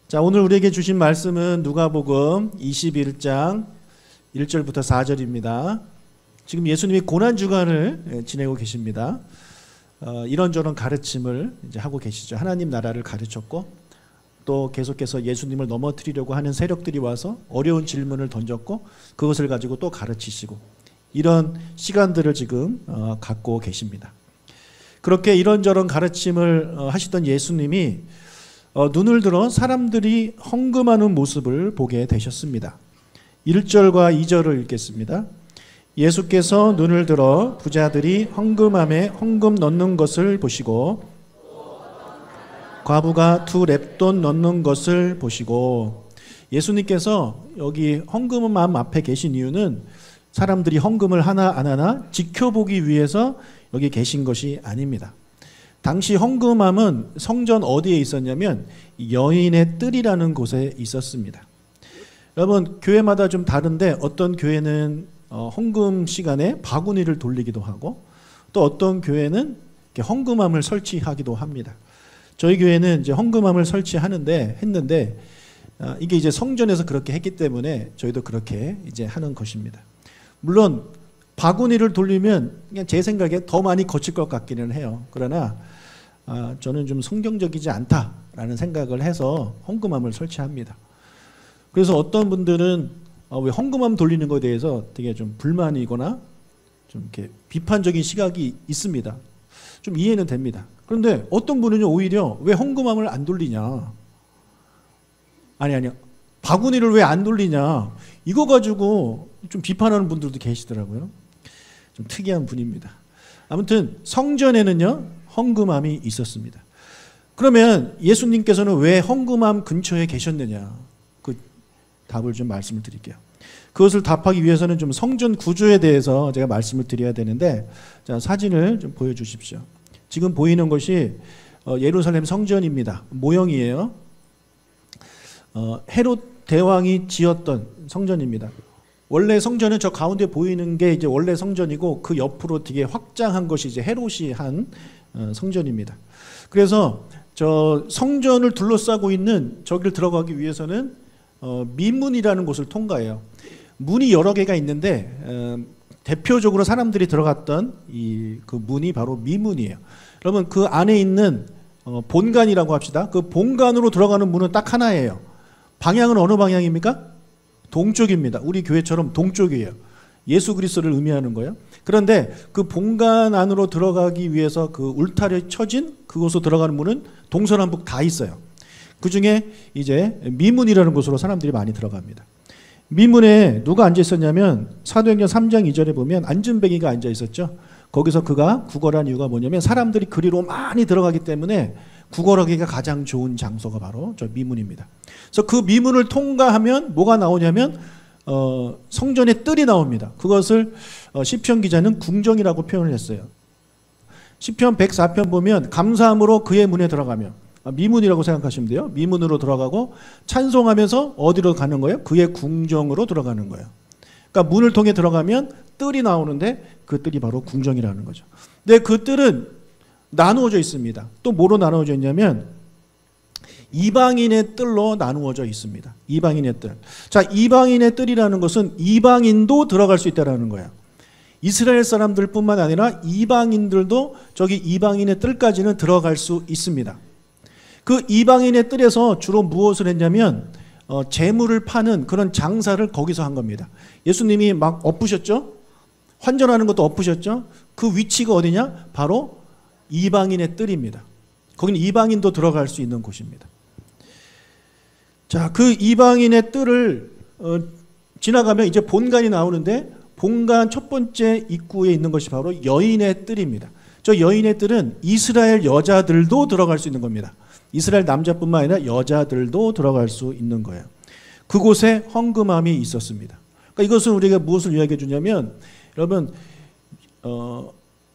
자, 오늘 우리에게 주신 말씀은 누가복음 21장 1절부터 4절입니다. 지금 예수님이 고난주간을 지내고 계십니다. 이런저런 가르침을 이제 하고 계시죠. 하나님 나라를 가르쳤고 또 계속해서 예수님을 넘어뜨리려고 하는 세력들이 와서 어려운 질문을 던졌고 그것을 가지고 또 가르치시고 이런 시간들을 지금 갖고 계십니다. 그렇게 이런저런 가르침을 하시던 예수님이 눈을 들어 사람들이 헌금하는 모습을 보게 되셨습니다. 1절과 2절을 읽겠습니다. 예수께서 눈을 들어 부자들이 헌금함에 헌금 넣는 것을 보시고 과부가 2렙돈 넣는 것을 보시고, 예수님께서 여기 헌금함 앞에 계신 이유는 사람들이 헌금을 하나 안 하나 지켜보기 위해서 여기 계신 것이 아닙니다. 당시 헌금함은 성전 어디에 있었냐면 여인의 뜰이라는 곳에 있었습니다. 여러분, 교회마다 좀 다른데 어떤 교회는 헌금 시간에 바구니를 돌리기도 하고 또 어떤 교회는 헌금함을 설치하기도 합니다. 저희 교회는 이제 헌금함을 했는데 이게 이제 성전에서 그렇게 했기 때문에 저희도 그렇게 이제 하는 것입니다. 물론 바구니를 돌리면 그냥 제 생각에 더 많이 거칠 것 같기는 해요. 그러나 저는 좀 성경적이지 않다라는 생각을 해서 헌금함을 설치합니다. 그래서 어떤 분들은 왜 헌금함 돌리는 것에 대해서 되게 좀 불만이거나 좀 이렇게 비판적인 시각이 있습니다. 좀 이해는 됩니다. 그런데 어떤 분은 오히려 왜 헌금함을 안 돌리냐, 아니 바구니를 왜 안 돌리냐, 이거 가지고 좀 비판하는 분들도 계시더라고요. 좀 특이한 분입니다. 아무튼 성전에는요 헌금함이 있었습니다. 그러면 예수님께서는 왜 헌금함 근처에 계셨느냐, 그 답을 좀 말씀을 드릴게요. 그것을 답하기 위해서는 좀 성전 구조에 대해서 제가 말씀을 드려야 되는데, 자, 사진을 좀 보여주십시오. 지금 보이는 것이 예루살렘 성전입니다. 모형이에요. 헤롯 대왕이 지었던 성전입니다. 원래 성전은 저 가운데 보이는 게 이제 원래 성전이고 그 옆으로 되게 확장한 것이 이제 헤롯이 한 성전입니다. 그래서 저 성전을 둘러싸고 있는 저기를 들어가기 위해서는 미문이라는 곳을 통과해요. 문이 여러 개가 있는데 대표적으로 사람들이 들어갔던 그 문이 바로 미문이에요. 여러분, 그 안에 있는 본관이라고 합시다. 그 본관으로 들어가는 문은 딱 하나예요. 방향은 어느 방향입니까? 동쪽입니다. 우리 교회처럼 동쪽이에요. 예수 그리스도를 의미하는 거예요. 그런데 그 본관 안으로 들어가기 위해서 그 울타리에 쳐진 그곳으로 들어가는 문은 동서남북 다 있어요. 그 중에 이제 미문이라는 곳으로 사람들이 많이 들어갑니다. 미문에 누가 앉아 있었냐면 사도행전 3장 2절에 보면 안진뱅이가 앉아 있었죠. 거기서 그가 구걸한 이유가 뭐냐면 사람들이 그리로 많이 들어가기 때문에 구걸하기가 가장 좋은 장소가 바로 저 미문입니다. 그래서 그 미문을 통과하면 뭐가 나오냐면 성전의 뜰이 나옵니다. 그것을 시편 기자는 궁정이라고 표현을 했어요. 시편 104편 보면 감사함으로 그의 문에 들어가며, 미문이라고 생각하시면 돼요. 미문으로 들어가고 찬송하면서 어디로 가는 거예요? 그의 궁정으로 들어가는 거예요. 그러니까 문을 통해 들어가면 뜰이 나오는데 그 뜰이 바로 궁정이라는 거죠. 근데 그 뜰은 나누어져 있습니다. 또 뭐로 나누어져 있냐면 이방인의 뜰로 나누어져 있습니다. 이방인의 뜰. 자, 이방인의 뜰이라는 것은 이방인도 들어갈 수 있다는 거예요. 이스라엘 사람들뿐만 아니라 이방인들도 저기 이방인의 뜰까지는 들어갈 수 있습니다. 그 이방인의 뜰에서 주로 무엇을 했냐면 재물을 파는 그런 장사를 거기서 한 겁니다. 예수님이 막 엎으셨죠? 환전하는 것도 엎으셨죠? 그 위치가 어디냐? 바로 이방인의 뜰입니다. 거기는 이방인도 들어갈 수 있는 곳입니다. 자, 그 이방인의 뜰을 지나가면 이제 본관이 나오는데 본관 첫 번째 입구에 있는 것이 바로 여인의 뜰입니다. 저 여인의 뜰은 이스라엘 여자들도 들어갈 수 있는 겁니다. 이스라엘 남자뿐만 아니라 여자들도 들어갈 수 있는 거예요. 그곳에 헌금함이 있었습니다. 그러니까 이것은 우리가 무엇을 이야기해 주냐면, 여러분,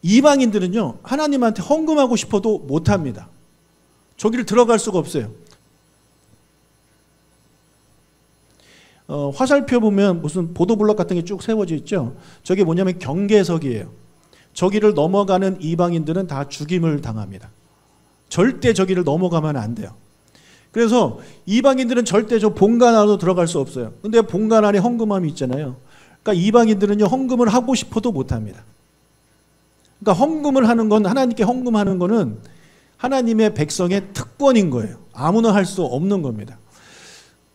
이방인들은요 하나님한테 헌금하고 싶어도 못합니다. 저기를 들어갈 수가 없어요. 화살표 보면 무슨 보도블럭 같은 게 쭉 세워져 있죠. 저게 뭐냐면 경계석이에요. 저기를 넘어가는 이방인들은 다 죽임을 당합니다. 절대 저기를 넘어가면 안 돼요. 그래서 이방인들은 절대 저 본관 안으로 들어갈 수 없어요. 근데 본관 안에 헌금함이 있잖아요. 그러니까 이방인들은요, 헌금을 하고 싶어도 못합니다. 그러니까 헌금을 하는 건, 하나님께 헌금하는 거는 하나님의 백성의 특권인 거예요. 아무나 할 수 없는 겁니다.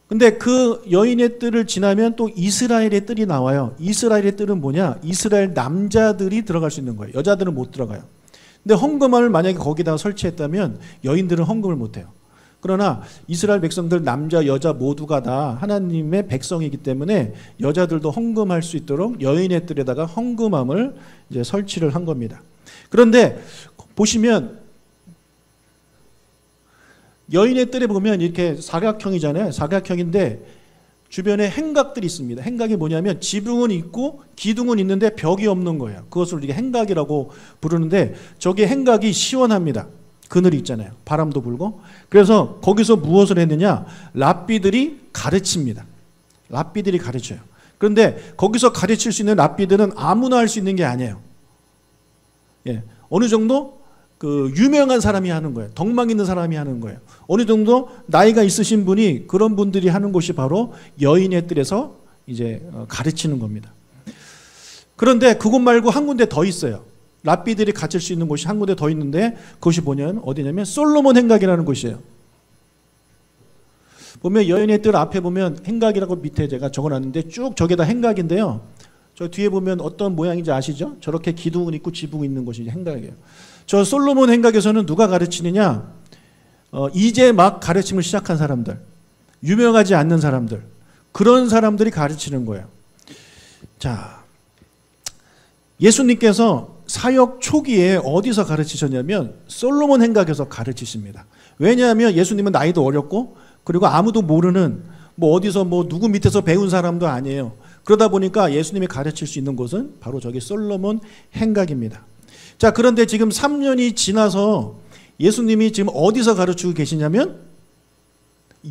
근데 그 여인의 뜰을 지나면 또 이스라엘의 뜰이 나와요. 이스라엘의 뜰은 뭐냐? 이스라엘 남자들이 들어갈 수 있는 거예요. 여자들은 못 들어가요. 근데 헌금함을 만약에 거기다가 설치했다면 여인들은 헌금을 못 해요. 그러나 이스라엘 백성들 남자 여자 모두가 다 하나님의 백성이기 때문에 여자들도 헌금할 수 있도록 여인의 뜰에다가 헌금함을 이제 설치를 한 겁니다. 그런데 보시면 여인의 뜰에 보면 이렇게 사각형이잖아요. 사각형인데 주변에 행각들이 있습니다. 행각이 뭐냐면 지붕은 있고 기둥은 있는데 벽이 없는 거예요. 그것을 우리가 행각이라고 부르는데 저게 행각이 시원합니다. 그늘이 있잖아요. 바람도 불고. 그래서 거기서 무엇을 했느냐? 랍비들이 가르칩니다. 랍비들이 가르쳐요. 그런데 거기서 가르칠 수 있는 랍비들은 아무나 할 수 있는 게 아니에요. 예, 어느 정도 그 유명한 사람이 하는 거예요. 덕망 있는 사람이 하는 거예요. 어느 정도 나이가 있으신 분이, 그런 분들이 하는 곳이 바로 여인의 뜰에서 이제 가르치는 겁니다. 그런데 그곳 말고 한 군데 더 있어요. 랍비들이 갇힐 수 있는 곳이 한 군데 더 있는데 그것이 뭐냐면 어디냐면 솔로몬 행각이라는 곳이에요. 보면 여인의 뜰 앞에 보면 행각이라고 밑에 제가 적어놨는데 쭉 저게 다 행각인데요. 저 뒤에 보면 어떤 모양인지 아시죠? 저렇게 기둥은 있고 지붕이 있는 곳이 행각이에요. 저 솔로몬 행각에서는 누가 가르치느냐? 이제 막 가르침을 시작한 사람들, 유명하지 않는 사람들, 그런 사람들이 가르치는 거예요. 자, 예수님께서 사역 초기에 어디서 가르치셨냐면 솔로몬 행각에서 가르치십니다. 왜냐하면 예수님은 나이도 어렸고 그리고 아무도 모르는 뭐 어디서 뭐 누구 밑에서 배운 사람도 아니에요. 그러다 보니까 예수님이 가르칠 수 있는 곳은 바로 저기 솔로몬 행각입니다. 자, 그런데 지금 3년이 지나서 예수님이 지금 어디서 가르치고 계시냐면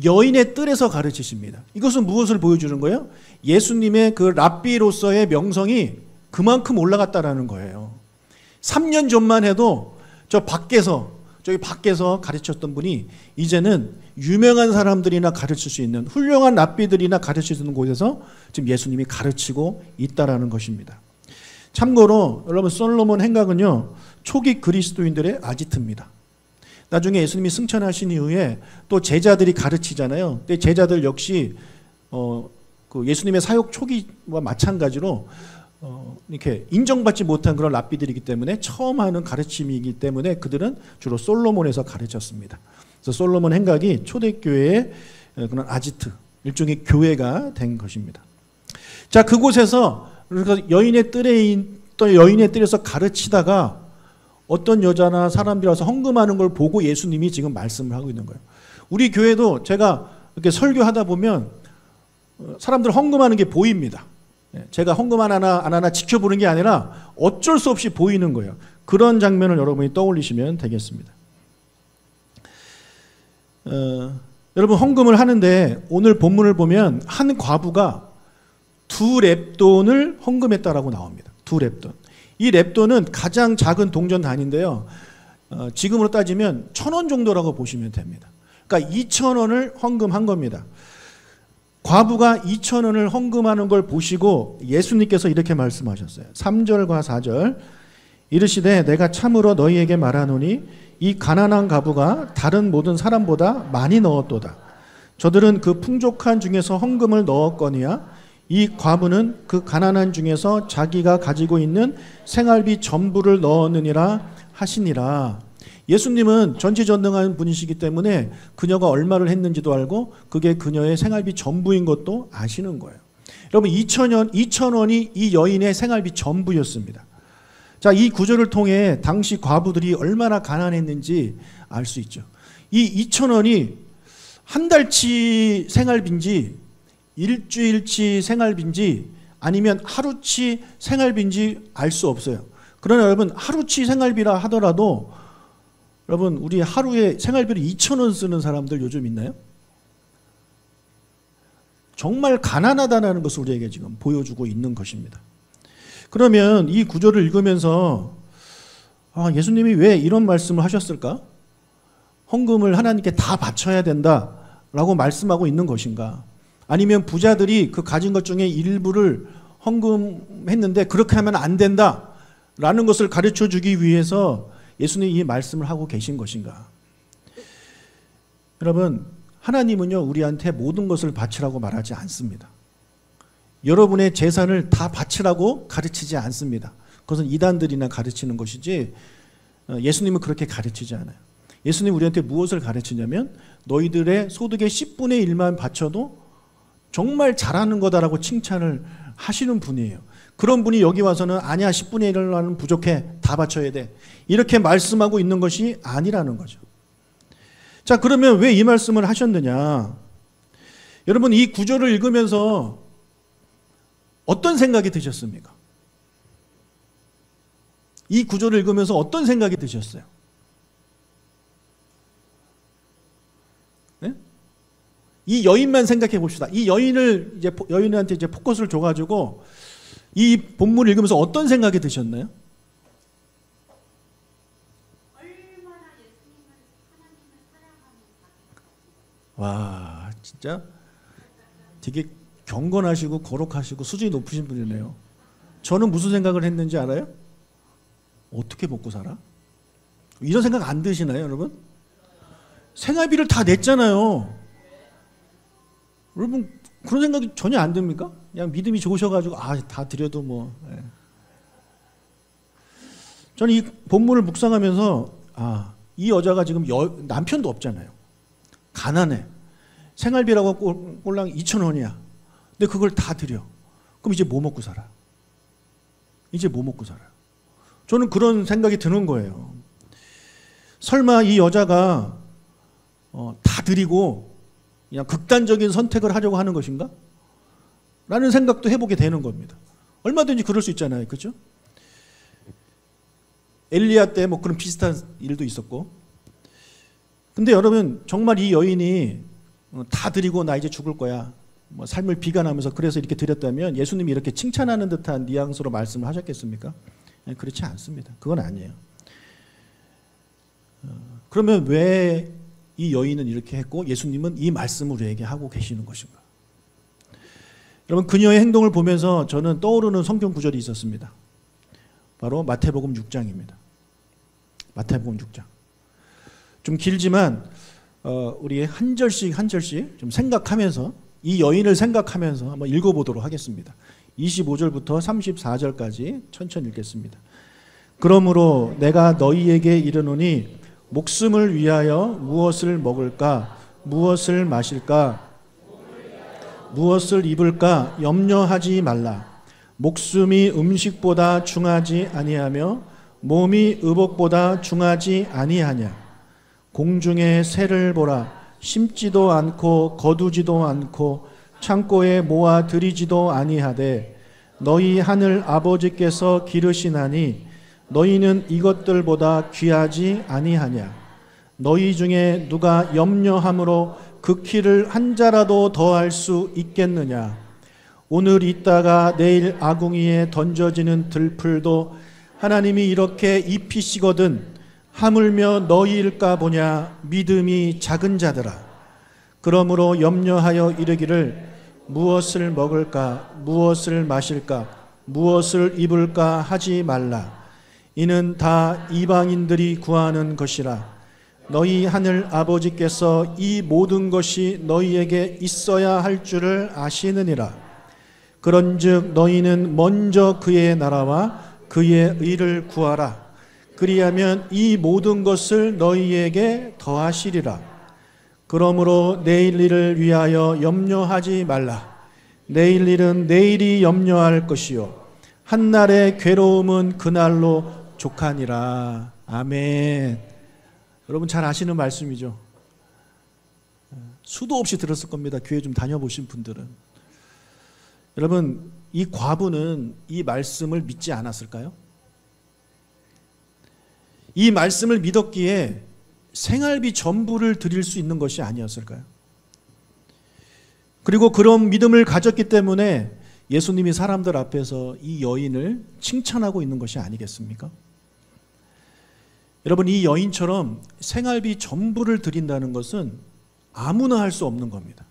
여인의 뜰에서 가르치십니다. 이것은 무엇을 보여주는 거예요? 예수님의 그 랍비로서의 명성이 그만큼 올라갔다라는 거예요. 3년 전만 해도 저기 밖에서 가르쳤던 분이 이제는 유명한 사람들이나 가르칠 수 있는, 훌륭한 랍비들이나 가르칠 수 있는 곳에서 지금 예수님이 가르치고 있다라는 것입니다. 참고로 여러분, 솔로몬 행각은요, 초기 그리스도인들의 아지트입니다. 나중에 예수님이 승천하신 이후에 또 제자들이 가르치잖아요. 근데 제자들 역시 그 예수님의 사역 초기와 마찬가지로 이렇게 인정받지 못한 그런 랍비들이기 때문에 처음 하는 가르침이기 때문에 그들은 주로 솔로몬에서 가르쳤습니다. 그래서 솔로몬 행각이 초대교회의 그런 아지트, 일종의 교회가 된 것입니다. 자, 그곳에서 여인의 뜰에서 가르치다가 어떤 여자나 사람들이 와서 헌금하는 걸 보고 예수님이 지금 말씀을 하고 있는 거예요. 우리 교회도 제가 이렇게 설교하다 보면 사람들 헌금하는 게 보입니다. 제가 헌금 안 하나 지켜보는 게 아니라 어쩔 수 없이 보이는 거예요. 그런 장면을 여러분이 떠올리시면 되겠습니다. 여러분, 헌금을 하는데 오늘 본문을 보면 한 과부가 2렙돈을 헌금했다라고 나옵니다. 2렙돈. 이 렙돈은 가장 작은 동전 단위인데요. 지금으로 따지면 1,000원 정도라고 보시면 됩니다. 그러니까 2,000원을 헌금한 겁니다. 과부가 2,000원을 헌금하는 걸 보시고 예수님께서 이렇게 말씀하셨어요. 3절과 4절. 이르시되 내가 참으로 너희에게 말하노니 이 가난한 과부가 다른 모든 사람보다 많이 넣었도다. 저들은 그 풍족한 중에서 헌금을 넣었거니와 이 과부는 그 가난한 중에서 자기가 가지고 있는 생활비 전부를 넣었느니라 하시니라. 예수님은 전지전능한 분이시기 때문에 그녀가 얼마를 했는지도 알고 그게 그녀의 생활비 전부인 것도 아시는 거예요. 여러분, 2,000원이 이 여인의 생활비 전부였습니다. 자, 이 구절을 통해 당시 과부들이 얼마나 가난했는지 알 수 있죠. 이 2,000원이 한 달치 생활비인지 일주일치 생활비인지 아니면 하루치 생활비인지 알 수 없어요. 그러나 여러분, 하루치 생활비라 하더라도 여러분, 우리 하루에 생활비를 2,000원 쓰는 사람들 요즘 있나요? 정말 가난하다는 것을 우리에게 지금 보여주고 있는 것입니다. 그러면 이 구절을 읽으면서 예수님이 왜 이런 말씀을 하셨을까? 헌금을 하나님께 다 바쳐야 된다. 라고 말씀하고 있는 것인가? 아니면 부자들이 그 가진 것 중에 일부를 헌금했는데 그렇게 하면 안 된다 라는 것을 가르쳐 주기 위해서 예수님이 이 말씀을 하고 계신 것인가? 여러분, 하나님은요, 우리한테 모든 것을 바치라고 말하지 않습니다. 여러분의 재산을 다 바치라고 가르치지 않습니다. 그것은 이단들이나 가르치는 것이지 예수님은 그렇게 가르치지 않아요. 예수님이 우리한테 무엇을 가르치냐면 너희들의 소득의 10분의 1만 바쳐도 정말 잘하는 거다라고 칭찬을 하시는 분이에요. 그런 분이 여기 와서는 아니야, 10분의 1은 부족해, 다 바쳐야 돼, 이렇게 말씀하고 있는 것이 아니라는 거죠. 자, 그러면 왜 이 말씀을 하셨느냐? 여러분, 이 구절을 읽으면서 어떤 생각이 드셨습니까? 이 구절을 읽으면서 어떤 생각이 드셨어요? 네? 이 여인만 생각해 봅시다. 이 여인한테 이제 포커스를 줘가지고 이 본문을 읽으면서 어떤 생각이 드셨나요? 와, 진짜 되게 경건하시고 거룩하시고 수준이 높으신 분이네요. 저는 무슨 생각을 했는지 알아요? 어떻게 먹고 살아? 이런 생각 안 드시나요, 여러분? 생활비를 다 냈잖아요. 여러분, 그런 생각이 전혀 안 듭니까? 그냥 믿음이 좋으셔가지고 다 드려도 뭐. 예. 저는 이 본문을 묵상하면서 이 여자가 지금 남편도 없잖아요. 가난해. 생활비라고 꼴랑 2,000원이야. 근데 그걸 다 드려. 그럼 이제 뭐 먹고 살아? 이제 뭐 먹고 살아요? 저는 그런 생각이 드는 거예요. 설마 이 여자가 다 드리고 그냥 극단적인 선택을 하려고 하는 것인가? 라는 생각도 해보게 되는 겁니다. 얼마든지 그럴 수 있잖아요. 그렇죠? 엘리야 때 뭐 그런 비슷한 일도 있었고. 근데 여러분, 정말 이 여인이 다 드리고 나 이제 죽을 거야, 뭐 삶을 비관하면서 그래서 이렇게 드렸다면 예수님이 이렇게 칭찬하는 듯한 뉘앙스로 말씀을 하셨겠습니까? 그렇지 않습니다. 그건 아니에요. 그러면 왜 이 여인은 이렇게 했고 예수님은 이 말씀을 우리에게 하고 계시는 것인가? 여러분, 그녀의 행동을 보면서 저는 떠오르는 성경 구절이 있었습니다. 바로 마태복음 6장입니다. 마태복음 6장. 좀 길지만 우리 한 절씩 한 절씩 좀 생각하면서 이 여인을 생각하면서 한번 읽어보도록 하겠습니다. 25절부터 34절까지 천천히 읽겠습니다. 그러므로 내가 너희에게 이르노니 목숨을 위하여 무엇을 먹을까, 무엇을 마실까, 무엇을 입을까 염려하지 말라. 목숨이 음식보다 중하지 아니하며 몸이 의복보다 중하지 아니하냐. 공중의 새를 보라. 심지도 않고 거두지도 않고 창고에 모아 들이지도 아니하되 너희 하늘 아버지께서 기르시나니 너희는 이것들보다 귀하지 아니하냐. 너희 중에 누가 염려함으로 그 키를 한 자라도 더할 수 있겠느냐. 오늘 있다가 내일 아궁이에 던져지는 들풀도 하나님이 이렇게 입히시거든 하물며 너희일까 보냐. 믿음이 작은 자들아. 그러므로 염려하여 이르기를 무엇을 먹을까, 무엇을 마실까, 무엇을 입을까 하지 말라. 이는 다 이방인들이 구하는 것이라. 너희 하늘 아버지께서 이 모든 것이 너희에게 있어야 할 줄을 아시느니라. 그런즉 너희는 먼저 그의 나라와 그의 의를 구하라. 그리하면 이 모든 것을 너희에게 더하시리라. 그러므로 내일 일을 위하여 염려하지 말라. 내일 일은 내일이 염려할 것이요 한날의 괴로움은 그날로 족하니라. 아멘. 여러분 잘 아시는 말씀이죠. 수도 없이 들었을 겁니다. 교회 좀 다녀보신 분들은. 여러분, 이 과부는 이 말씀을 믿지 않았을까요? 이 말씀을 믿었기에 생활비 전부를 드릴 수 있는 것이 아니었을까요? 그리고 그런 믿음을 가졌기 때문에 예수님이 사람들 앞에서 이 여인을 칭찬하고 있는 것이 아니겠습니까? 여러분, 이 여인처럼 생활비 전부를 드린다는 것은 아무나 할 수 없는 겁니다.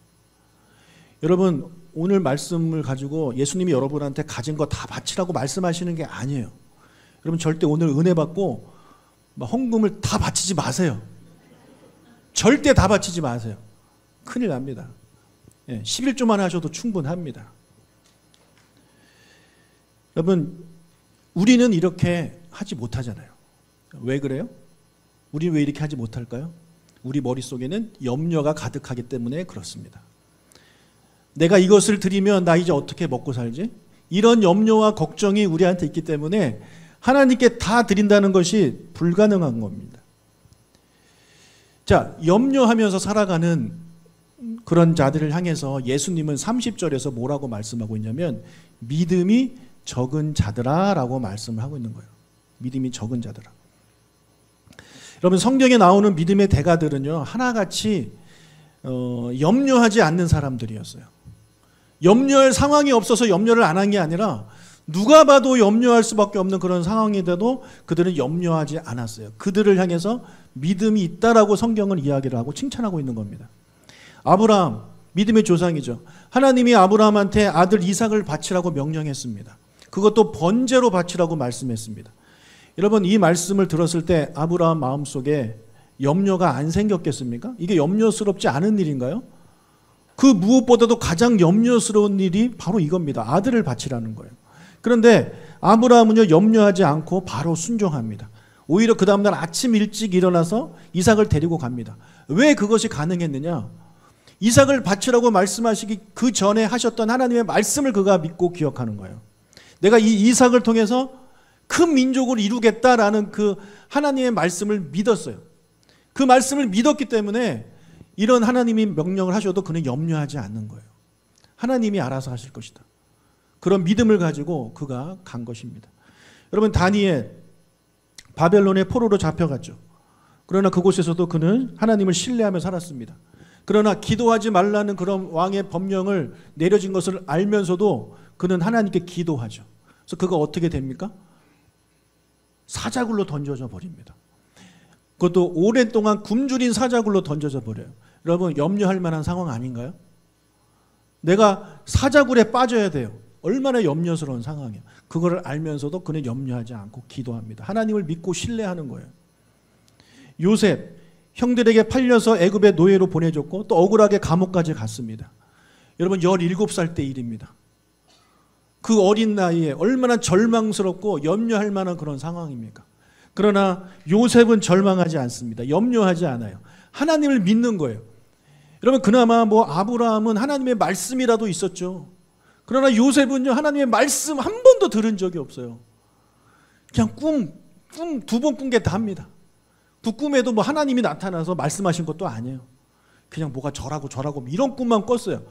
여러분, 오늘 말씀을 가지고 예수님이 여러분한테 가진 거 다 바치라고 말씀하시는 게 아니에요. 여러분, 절대 오늘 은혜 받고 헌금을 다 바치지 마세요. 절대 다 바치지 마세요. 큰일 납니다. 11조만 하셔도 충분합니다. 여러분, 우리는 이렇게 하지 못하잖아요. 왜 그래요? 우리 왜 이렇게 하지 못할까요? 우리 머릿속에는 염려가 가득하기 때문에 그렇습니다. 내가 이것을 드리면 나 이제 어떻게 먹고 살지? 이런 염려와 걱정이 우리한테 있기 때문에 하나님께 다 드린다는 것이 불가능한 겁니다. 자, 염려하면서 살아가는 그런 자들을 향해서 예수님은 30절에서 뭐라고 말씀하고 있냐면 믿음이 적은 자들아 라고 말씀을 하고 있는 거예요. 믿음이 적은 자들아. 여러분, 성경에 나오는 믿음의 대가들은요, 하나같이 염려하지 않는 사람들이었어요. 염려할 상황이 없어서 염려를 안 한 게 아니라 누가 봐도 염려할 수밖에 없는 그런 상황인데도 그들은 염려하지 않았어요. 그들을 향해서 믿음이 있다라고 성경은 이야기를 하고 칭찬하고 있는 겁니다. 아브라함, 믿음의 조상이죠. 하나님이 아브라함한테 아들 이삭을 바치라고 명령했습니다. 그것도 번제로 바치라고 말씀했습니다. 여러분, 이 말씀을 들었을 때 아브라함 마음속에 염려가 안 생겼겠습니까? 이게 염려스럽지 않은 일인가요? 그 무엇보다도 가장 염려스러운 일이 바로 이겁니다. 아들을 바치라는 거예요. 그런데 아브라함은요, 염려하지 않고 바로 순종합니다. 오히려 그 다음날 아침 일찍 일어나서 이삭을 데리고 갑니다. 왜 그것이 가능했느냐? 이삭을 바치라고 말씀하시기 그 전에 하셨던 하나님의 말씀을 그가 믿고 기억하는 거예요. 내가 이 이삭을 통해서 큰 민족을 이루겠다라는 그 하나님의 말씀을 믿었어요. 그 말씀을 믿었기 때문에 이런 하나님이 명령을 하셔도 그는 염려하지 않는 거예요. 하나님이 알아서 하실 것이다. 그런 믿음을 가지고 그가 간 것입니다. 여러분, 다니엘 바벨론의 포로로 잡혀갔죠. 그러나 그곳에서도 그는 하나님을 신뢰하며 살았습니다. 그러나 기도하지 말라는 그런 왕의 법령을 내려진 것을 알면서도 그는 하나님께 기도하죠. 그래서 그가 어떻게 됩니까? 사자굴로 던져져 버립니다. 그것도 오랜 동안 굶주린 사자굴로 던져져 버려요. 여러분, 염려할 만한 상황 아닌가요? 내가 사자굴에 빠져야 돼요. 얼마나 염려스러운 상황이에요. 그걸 알면서도 그는 염려하지 않고 기도합니다. 하나님을 믿고 신뢰하는 거예요. 요셉, 형들에게 팔려서 애굽의 노예로 보내줬고 또 억울하게 감옥까지 갔습니다. 여러분, 17살 때 일입니다. 그 어린 나이에 얼마나 절망스럽고 염려할 만한 그런 상황입니까? 그러나 요셉은 절망하지 않습니다. 염려하지 않아요. 하나님을 믿는 거예요. 여러분, 그나마 아브라함은 하나님의 말씀이라도 있었죠. 그러나 요셉은요, 하나님의 말씀 한 번도 들은 적이 없어요. 그냥 꿈 2번 꾼 게 다입니다. 그 꿈에도 하나님이 나타나서 말씀하신 것도 아니에요. 그냥 뭐가 저라고 이런 꿈만 꿨어요.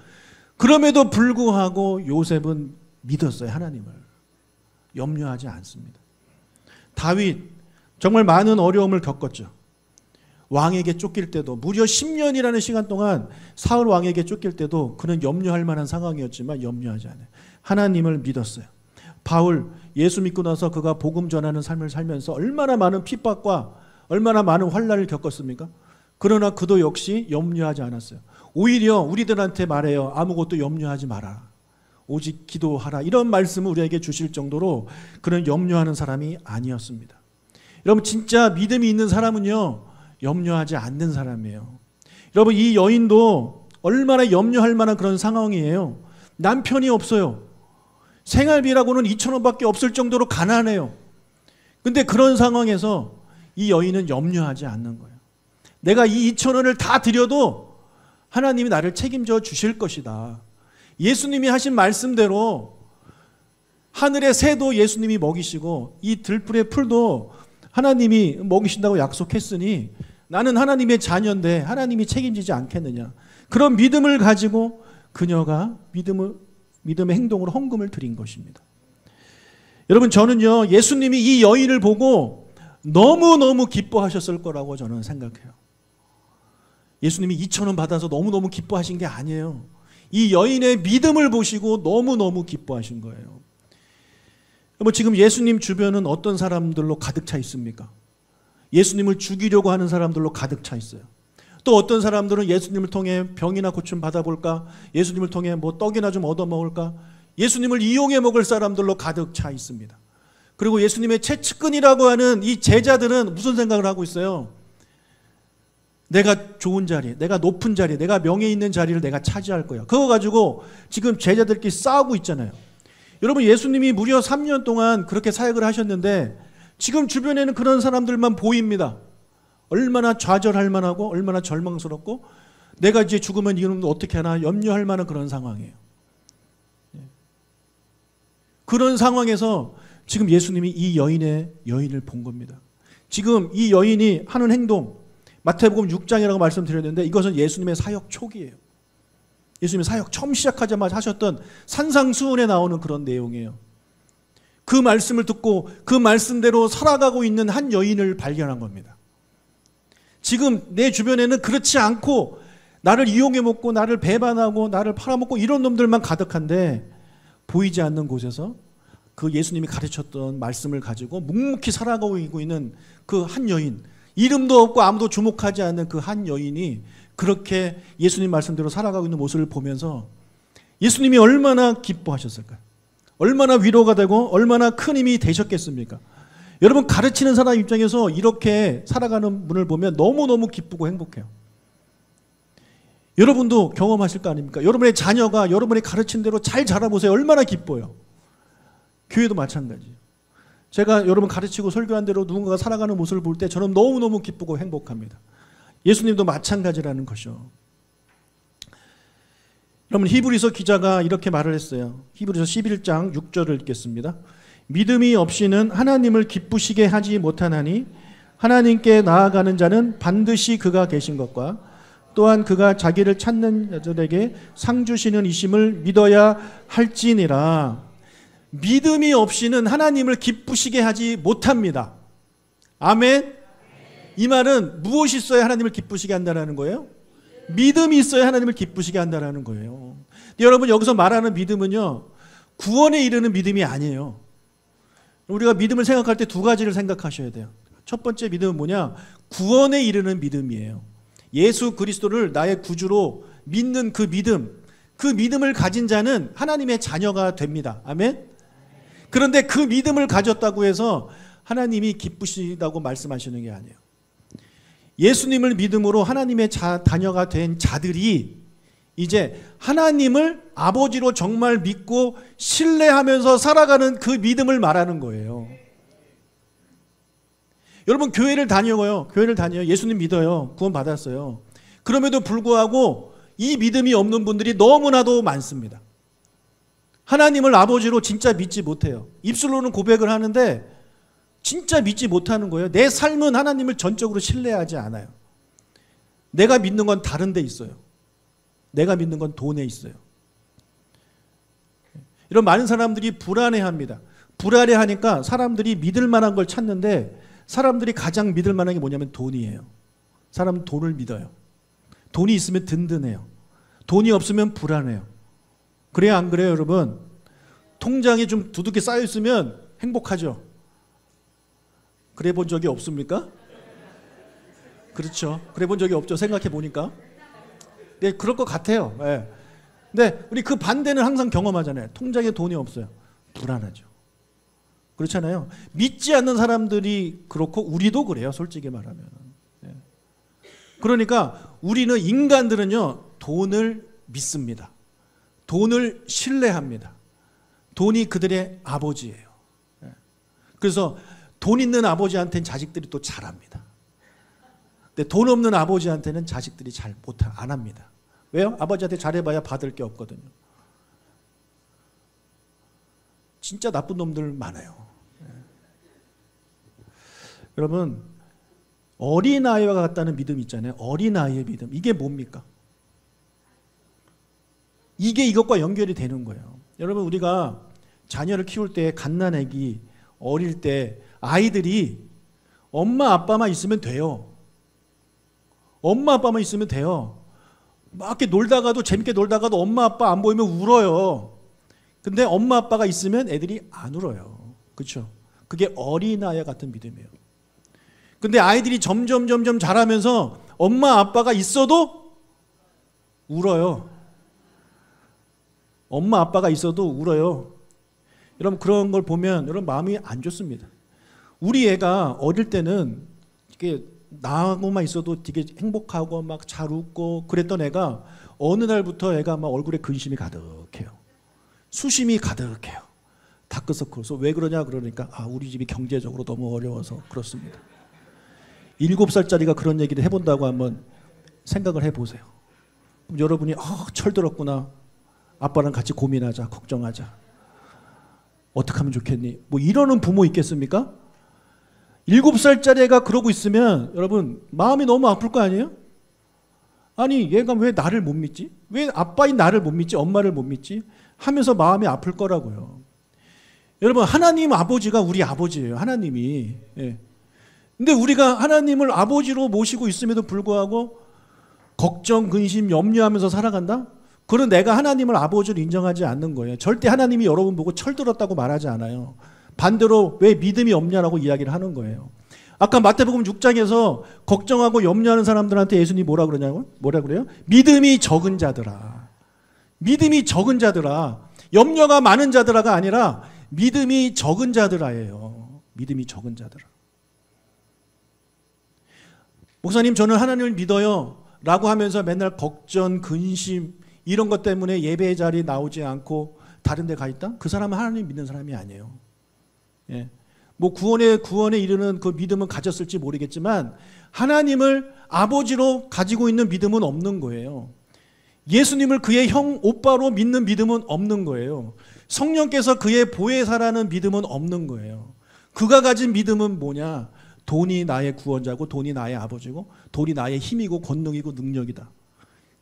그럼에도 불구하고 요셉은 믿었어요. 하나님을. 염려하지 않습니다. 다윗, 정말 많은 어려움을 겪었죠. 왕에게 쫓길 때도 무려 10년이라는 시간 동안 사울 왕에게 쫓길 때도 그는 염려할 만한 상황이었지만 염려하지 않아요. 하나님을 믿었어요. 바울, 예수 믿고 나서 그가 복음 전하는 삶을 살면서 얼마나 많은 핍박과 얼마나 많은 환난을 겪었습니까? 그러나 그도 역시 염려하지 않았어요. 오히려 우리들한테 말해요. 아무것도 염려하지 마라. 오직 기도하라. 이런 말씀을 우리에게 주실 정도로 그는 염려하는 사람이 아니었습니다. 여러분, 진짜 믿음이 있는 사람은요, 염려하지 않는 사람이에요. 여러분, 이 여인도 얼마나 염려할 만한 그런 상황이에요. 남편이 없어요. 생활비라고는 2,000원밖에 없을 정도로 가난해요. 근데 그런 상황에서 이 여인은 염려하지 않는 거예요. 내가 이 2,000원을 다 드려도 하나님이 나를 책임져 주실 것이다. 예수님이 하신 말씀대로 하늘의 새도 예수님이 먹이시고 이 들풀의 풀도 하나님이 먹이신다고 약속했으니 나는 하나님의 자녀인데 하나님이 책임지지 않겠느냐. 그런 믿음을 가지고 그녀가 믿음의 행동으로 헌금을 드린 것입니다. 여러분, 저는요, 예수님이 이 여인을 보고 너무너무 기뻐하셨을 거라고 저는 생각해요. 예수님이 2,000원 받아서 너무너무 기뻐하신 게 아니에요. 이 여인의 믿음을 보시고 너무너무 기뻐하신 거예요. 지금 예수님 주변은 어떤 사람들로 가득 차 있습니까? 예수님을 죽이려고 하는 사람들로 가득 차 있어요. 또 어떤 사람들은 예수님을 통해 병이나 고침 받아볼까? 예수님을 통해 뭐 떡이나 좀 얻어먹을까? 예수님을 이용해 먹을 사람들로 가득 차 있습니다. 그리고 예수님의 최측근이라고 하는 이 제자들은 무슨 생각을 하고 있어요? 내가 좋은 자리, 내가 높은 자리, 내가 명예 있는 자리를 내가 차지할 거야. 그거 가지고 지금 제자들끼리 싸우고 있잖아요. 여러분, 예수님이 무려 3년 동안 그렇게 사역을 하셨는데 지금 주변에는 그런 사람들만 보입니다. 얼마나 좌절할 만하고 얼마나 절망스럽고 내가 이제 죽으면 이놈 어떻게 하나 염려할 만한 그런 상황이에요. 그런 상황에서 지금 예수님이 이 여인을 본 겁니다. 지금 이 여인이 하는 행동, 마태복음 6장이라고 말씀드렸는데 이것은 예수님의 사역 초기예요. 예수님의 사역 처음 시작하자마자 하셨던 산상수훈에 나오는 그런 내용이에요. 그 말씀을 듣고 그 말씀대로 살아가고 있는 한 여인을 발견한 겁니다. 지금 내 주변에는 그렇지 않고 나를 이용해 먹고 나를 배반하고 나를 팔아먹고 이런 놈들만 가득한데 보이지 않는 곳에서 그 예수님이 가르쳤던 말씀을 가지고 묵묵히 살아가고 있는 그 한 여인, 이름도 없고 아무도 주목하지 않는 그 한 여인이 그렇게 예수님 말씀대로 살아가고 있는 모습을 보면서 예수님이 얼마나 기뻐하셨을까요? 얼마나 위로가 되고 얼마나 큰 힘이 되셨겠습니까? 여러분, 가르치는 사람 입장에서 이렇게 살아가는 분을 보면 너무너무 기쁘고 행복해요. 여러분도 경험하실 거 아닙니까? 여러분의 자녀가 여러분이 가르친 대로 잘 자라보세요. 얼마나 기뻐요. 교회도 마찬가지예요. 제가 여러분 가르치고 설교한 대로 누군가가 살아가는 모습을 볼 때 저는 너무너무 기쁘고 행복합니다. 예수님도 마찬가지라는 것이요. 여러분, 히브리서 기자가 이렇게 말을 했어요. 히브리서 11장 6절을 읽겠습니다. 믿음이 없이는 하나님을 기쁘시게 하지 못하나니 하나님께 나아가는 자는 반드시 그가 계신 것과 또한 그가 자기를 찾는 자들에게 상 주시는 이심을 믿어야 할지니라. 믿음이 없이는 하나님을 기쁘시게 하지 못합니다. 아멘. 이 말은 무엇이 있어야 하나님을 기쁘시게 한다는 거예요? 믿음이 있어야 하나님을 기쁘시게 한다는 거예요. 여러분, 여기서 말하는 믿음은요, 구원에 이르는 믿음이 아니에요. 우리가 믿음을 생각할 때 두 가지를 생각하셔야 돼요. 첫 번째 믿음은 뭐냐? 구원에 이르는 믿음이에요. 예수 그리스도를 나의 구주로 믿는 그 믿음을 가진 자는 하나님의 자녀가 됩니다. 아멘? 그런데 그 믿음을 가졌다고 해서 하나님이 기쁘시다고 말씀하시는 게 아니에요. 예수님을 믿음으로 하나님의 자녀가 된 자들이 이제 하나님을 아버지로 정말 믿고 신뢰하면서 살아가는 그 믿음을 말하는 거예요. 여러분, 교회를 다녀요. 예수님 믿어요. 구원 받았어요. 그럼에도 불구하고 이 믿음이 없는 분들이 너무나도 많습니다. 하나님을 아버지로 진짜 믿지 못해요. 입술로는 고백을 하는데 진짜 믿지 못하는 거예요. 내 삶은 하나님을 전적으로 신뢰하지 않아요. 내가 믿는 건 다른 데 있어요. 내가 믿는 건 돈에 있어요. 이런 많은 사람들이 불안해합니다. 불안해하니까 사람들이 믿을 만한 걸 찾는데 사람들이 가장 믿을 만한 게 뭐냐면 돈이에요. 사람은 돈을 믿어요. 돈이 있으면 든든해요. 돈이 없으면 불안해요. 그래요, 안 그래요, 여러분? 통장에 좀 두둑히 쌓여 있으면 행복하죠. 그래 본 적이 없습니까? 그렇죠. 그래 본 적이 없죠. 생각해 보니까. 네, 그럴 것 같아요. 네. 근데 우리 그 반대는 항상 경험하잖아요. 통장에 돈이 없어요. 불안하죠. 그렇잖아요. 믿지 않는 사람들이 그렇고 우리도 그래요. 솔직히 말하면. 네. 그러니까 우리는 인간들은요, 돈을 믿습니다. 돈을 신뢰합니다. 돈이 그들의 아버지예요. 네. 그래서 돈 있는 아버지한테는 자식들이 또 잘합니다. 근데 돈 없는 아버지한테는 자식들이 잘 안 합니다. 왜요? 아버지한테 잘해봐야 받을 게 없거든요. 진짜 나쁜 놈들 많아요. 네. 여러분, 어린아이와 같다는 믿음 있잖아요. 어린아이의 믿음. 이게 뭡니까? 이게 이것과 연결이 되는 거예요. 여러분, 우리가 자녀를 키울 때 갓난아기, 어릴 때 아이들이 엄마 아빠만 있으면 돼요. 엄마 아빠만 있으면 돼요. 막 이렇게 놀다가도, 재밌게 놀다가도 엄마 아빠 안 보이면 울어요. 근데 엄마 아빠가 있으면 애들이 안 울어요. 그렇죠? 그게 어린아이 같은 믿음이에요. 근데 아이들이 점점 자라면서 엄마 아빠가 있어도 울어요. 엄마 아빠가 있어도 울어요. 여러분 그런 걸 보면 여러분 마음이 안 좋습니다. 우리 애가 어릴 때는 이게 나하고만 있어도 되게 행복하고 막 잘 웃고 그랬던 애가 어느 날부터 애가 막 얼굴에 근심이 가득해요. 수심이 가득해요. 다크서클에서 왜 그러냐 그러니까 우리 집이 경제적으로 너무 어려워서 그렇습니다. 7살짜리가 그런 얘기를 해본다고 한번 생각을 해보세요. 그럼 여러분이 철들었구나. 아빠랑 같이 고민하자. 걱정하자. 어떻게 하면 좋겠니? 뭐 이러는 부모 있겠습니까? 7살짜리 애가 그러고 있으면 여러분 마음이 너무 아플 거 아니에요? 아니 얘가 왜 나를 못 믿지? 왜 아빠인 나를 못 믿지? 엄마를 못 믿지? 하면서 마음이 아플 거라고요. 여러분 하나님 아버지가 우리 아버지예요. 하나님이. 예. 근데 우리가 하나님을 아버지로 모시고 있음에도 불구하고 걱정, 근심, 염려하면서 살아간다? 그런 내가 하나님을 아버지로 인정하지 않는 거예요. 절대 하나님이 여러분 보고 철들었다고 말하지 않아요. 반대로 왜 믿음이 없냐라고 이야기를 하는 거예요. 아까 마태복음 6장에서 걱정하고 염려하는 사람들한테 예수님이 뭐라 그러냐고? 뭐라 그래요? 믿음이 적은 자들아. 믿음이 적은 자들아. 염려가 많은 자들아가 아니라 믿음이 적은 자들아예요. 믿음이 적은 자들아. 목사님 저는 하나님을 믿어요 라고 하면서 맨날 걱정, 근심 이런 것 때문에 예배 자리에 나오지 않고 다른 데 가 있다? 그 사람은 하나님 믿는 사람이 아니에요. 예. 뭐 구원에 이르는 그 믿음은 가졌을지 모르겠지만 하나님을 아버지로 가지고 있는 믿음은 없는 거예요. 예수님을 그의 형, 오빠로 믿는 믿음은 없는 거예요. 성령께서 그의 보혜사라는 믿음은 없는 거예요. 그가 가진 믿음은 뭐냐? 돈이 나의 구원자고 돈이 나의 아버지고 돈이 나의 힘이고 권능이고 능력이다.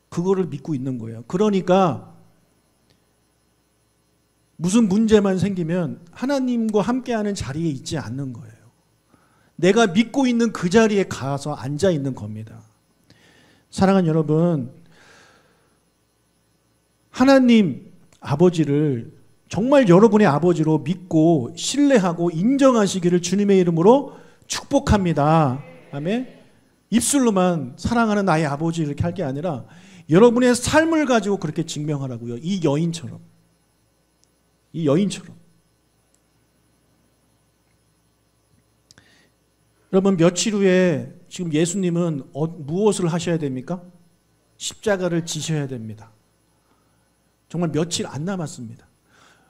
그거를 믿고 있는 거예요. 그러니까 무슨 문제만 생기면 하나님과 함께하는 자리에 있지 않는 거예요. 내가 믿고 있는 그 자리에 가서 앉아 있는 겁니다. 사랑하는 여러분, 하나님 아버지를 정말 여러분의 아버지로 믿고 신뢰하고 인정하시기를 주님의 이름으로 축복합니다. 아멘. 입술로만 사랑하는 나의 아버지 이렇게 할 게 아니라 여러분의 삶을 가지고 그렇게 증명하라고요. 이 여인처럼. 이 여인처럼. 여러분 며칠 후에 지금 예수님은 무엇을 하셔야 됩니까? 십자가를 지셔야 됩니다. 정말 며칠 안 남았습니다.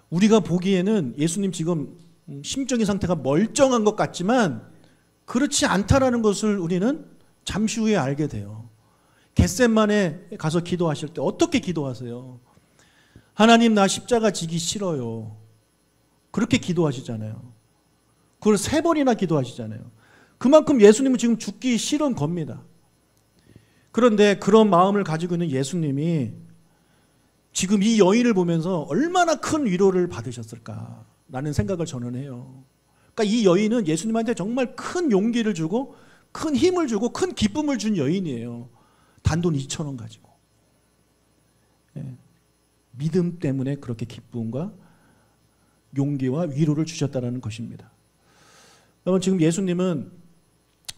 우리가 보기에는 예수님 지금 심적인 상태가 멀쩡한 것 같지만 그렇지 않다라는 것을 우리는 잠시 후에 알게 돼요. 겟셋만에 가서 기도하실 때 어떻게 기도하세요? 하나님 나 십자가 지기 싫어요. 그렇게 기도하시잖아요. 그걸 3번이나 기도하시잖아요. 그만큼 예수님은 지금 죽기 싫은 겁니다. 그런데 그런 마음을 가지고 있는 예수님이 지금 이 여인을 보면서 얼마나 큰 위로를 받으셨을까라는 생각을 저는 해요. 그러니까 이 여인은 예수님한테 정말 큰 용기를 주고 큰 힘을 주고 큰 기쁨을 준 여인이에요. 단돈 2,000원 가지고. 예. 믿음 때문에 그렇게 기쁨과 용기와 위로를 주셨다는 것입니다. 여러분 지금 예수님은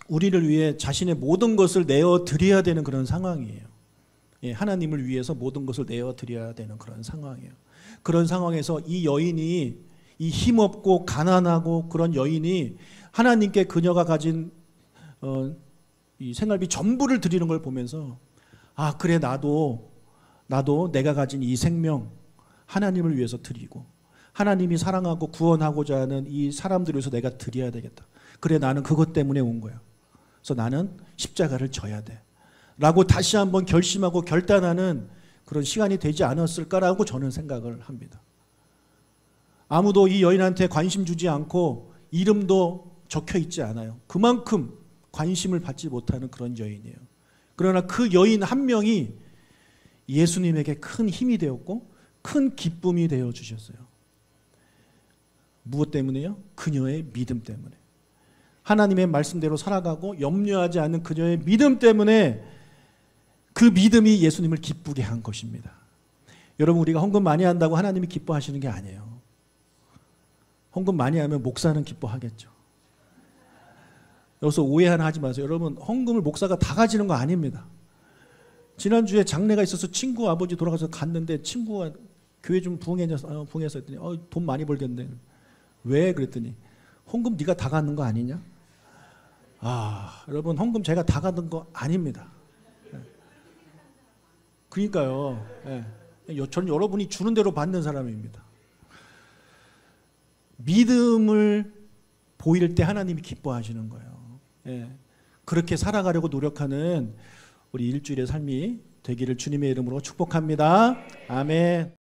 우리를 위해 자신의 모든 것을 내어드려야 되는 그런 상황이에요. 예, 하나님을 위해서 모든 것을 내어드려야 되는 그런 상황이에요. 그런 상황에서 이 여인이 이 힘없고 가난하고 그런 여인이 하나님께 그녀가 가진 이 생활비 전부를 드리는 걸 보면서 그래 나도 내가 가진 이 생명 하나님을 위해서 드리고 하나님이 사랑하고 구원하고자 하는 이 사람들을 위해서 내가 드려야 되겠다. 그래 나는 그것 때문에 온 거야. 그래서 나는 십자가를 져야 돼. 라고 다시 한번 결심하고 결단하는 그런 시간이 되지 않았을까라고 저는 생각을 합니다. 아무도 이 여인한테 관심 주지 않고 이름도 적혀 있지 않아요. 그만큼 관심을 받지 못하는 그런 여인이에요. 그러나 그 여인 한 명이 예수님에게 큰 힘이 되었고 큰 기쁨이 되어 주셨어요. 무엇 때문에요? 그녀의 믿음 때문에. 하나님의 말씀대로 살아가고 염려하지 않는 그녀의 믿음 때문에 그 믿음이 예수님을 기쁘게 한 것입니다. 여러분 우리가 헌금 많이 한다고 하나님이 기뻐하시는 게 아니에요. 헌금 많이 하면 목사는 기뻐하겠죠. 여기서 오해 하나 하지 마세요. 여러분, 헌금을 목사가 다 가지는 거 아닙니다. 지난주에 장례가 있어서 친구 아버지 돌아가서 갔는데 친구가 교회 좀 부흥해서 했더니 돈 많이 벌겠네. 왜? 그랬더니 헌금 네가 다 갖는 거 아니냐? 여러분, 헌금 제가 다 갖는 거 아닙니다. 그러니까요. 저는 여러분이 주는 대로 받는 사람입니다. 믿음을 보일 때 하나님이 기뻐하시는 거예요. 그렇게 살아가려고 노력하는 우리 일주일의 삶이 되기를 주님의 이름으로 축복합니다. 아멘.